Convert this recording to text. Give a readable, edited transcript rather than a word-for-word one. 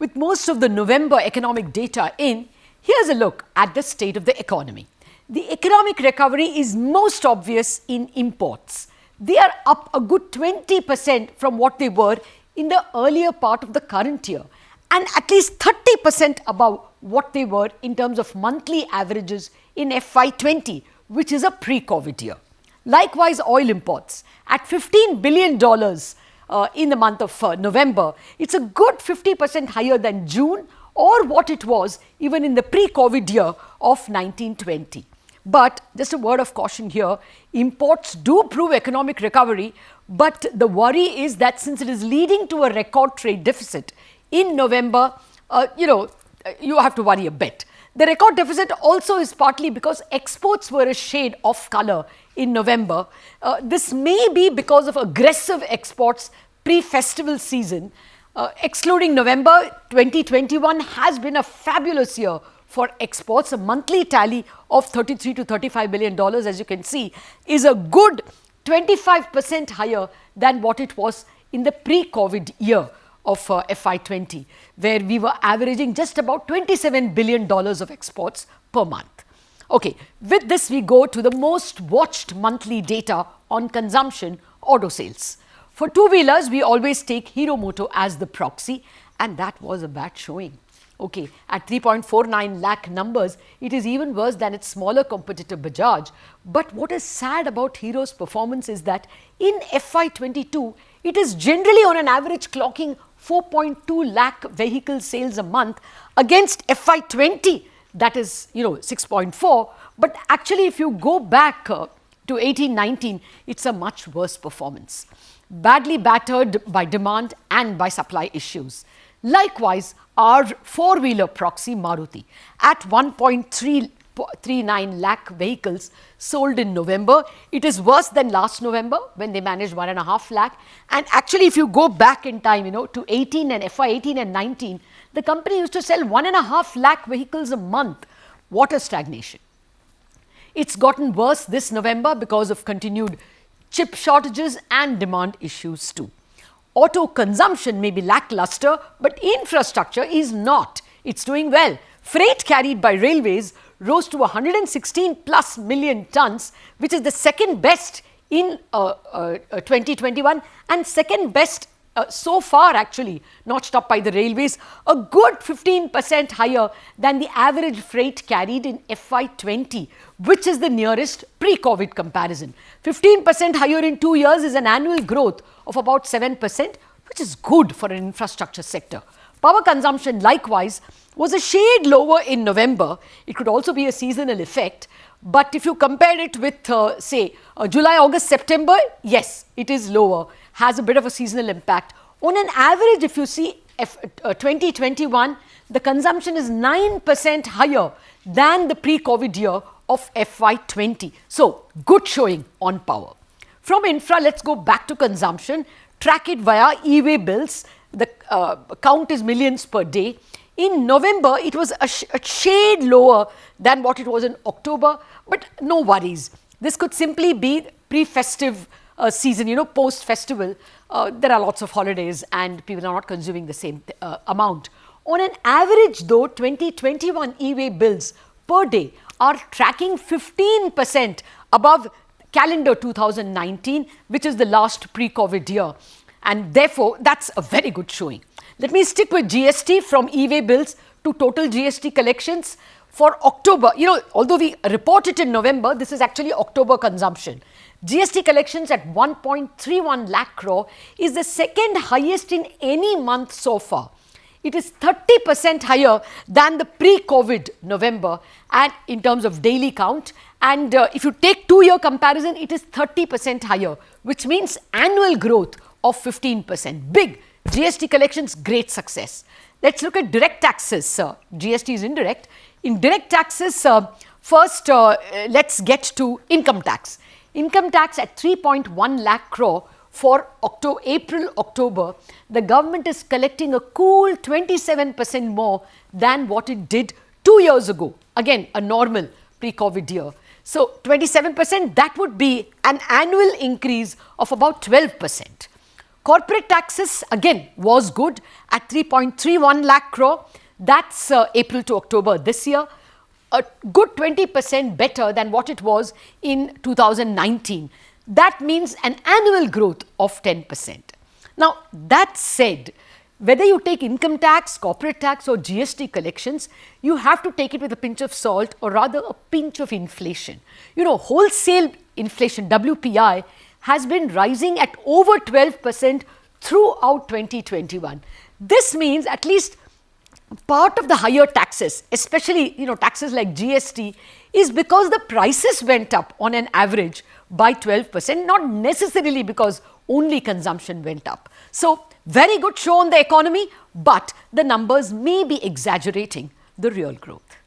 With most of the November economic data in, here's a look at the state of the economy. The economic recovery is most obvious in imports. They are up a good 20% from what they were in the earlier part of the current year, and at least 30% above what they were in terms of monthly averages in FY20, which is a pre-COVID year. Likewise, oil imports at $15 billion in the month of November. It's a good 50% higher than June or what it was even in the pre-COVID year of 1920. But just a word of caution here, imports do prove economic recovery, but the worry is that since it is leading to a record trade deficit in November, you have to worry a bit. The record deficit also is partly because exports were a shade off color in November. This may be because of aggressive exports pre-festival season. Excluding November, 2021 has been a fabulous year for exports. A monthly tally of $33 to $35 billion, as you can see, is a good 25% higher than what it was in the pre-COVID year of FY20, where we were averaging just about $27 billion of exports per month. Okay, with this we go to the most watched monthly data on consumption, auto sales. For two-wheelers, we always take Hero MOTO as the proxy, and that was a bad showing. Okay, at 3.49 lakh numbers, it is even worse than its smaller competitor Bajaj. But what is sad about Hero's performance is that in FY22, it is generally on an average clocking 4.2 lakh vehicle sales a month against FY20, that is, 6.4. But actually, if you go back to 18-19, it's a much worse performance. Badly battered by demand and by supply issues. Likewise, our four-wheeler proxy MARUTI at 1.39 lakh vehicles sold in November. It is worse than last November when they managed 1.5 lakh. And actually, if you go back in time, to 18 and FY18 and 19, the company used to sell 1.5 lakh vehicles a month. What a stagnation. It's gotten worse this November because of continued chip shortages and demand issues too. Auto consumption may be lackluster, but infrastructure is not. It's doing well. Freight carried by railways rose to 116 plus million tons, which is the second best in 2021 and second best so far, actually, notched up by the railways, a good 15% higher than the average freight carried in FY20, which is the nearest pre-COVID comparison. 15% higher in 2 years is an annual growth of about 7%, which is good for an infrastructure sector. Power consumption, likewise, was a shade lower in November. It could also be a seasonal effect. But if you compare it with, say, July, August, September, yes, it is lower, has a bit of a seasonal impact. On an average, if you see 2021, the consumption is 9% higher than the pre-COVID year of FY20. So, good showing on power. From infra, let's go back to consumption. Track it via e-way bills. The count is millions per day. In November, it was a shade lower than what it was in October, but no worries. This could simply be pre-festive season, post-festival. There are lots of holidays and people are not consuming the same amount. On an average, though, 2021 e-way bills per day are tracking 15% above calendar 2019, which is the last pre-COVID year. And therefore, that's a very good showing. Let me stick with GST from e-way bills to total GST collections for October. Although we report it in November, this is actually October consumption. GST collections at 1.31 lakh crore is the second highest in any month so far. It is 30% higher than the pre-COVID November and in terms of daily count. And if you take 2-year comparison, it is 30% higher, which means annual growth of 15%. Big. GST collections, great success. Let's look at direct taxes. GST is indirect. In direct taxes, first let's get to income tax. Income tax at 3.1 lakh crore for April-October. The government is collecting a cool 27% more than what it did 2 years ago. Again, a normal pre-COVID year. So 27%, that would be an annual increase of about 12%. Corporate taxes again was good at 3.31 lakh crore. That's April to October this year. A good 20% better than what it was in 2019. That means an annual growth of 10%. Now, that said, whether you take income tax, corporate tax or GST collections, you have to take it with a pinch of salt, or rather a pinch of inflation. You know, wholesale inflation, WPI, has been rising at over 12% throughout 2021. This means at least part of the higher taxes, especially taxes like GST, is because the prices went up on an average by 12%, not necessarily because only consumption went up. So, very good show on the economy, but the numbers may be exaggerating the real growth.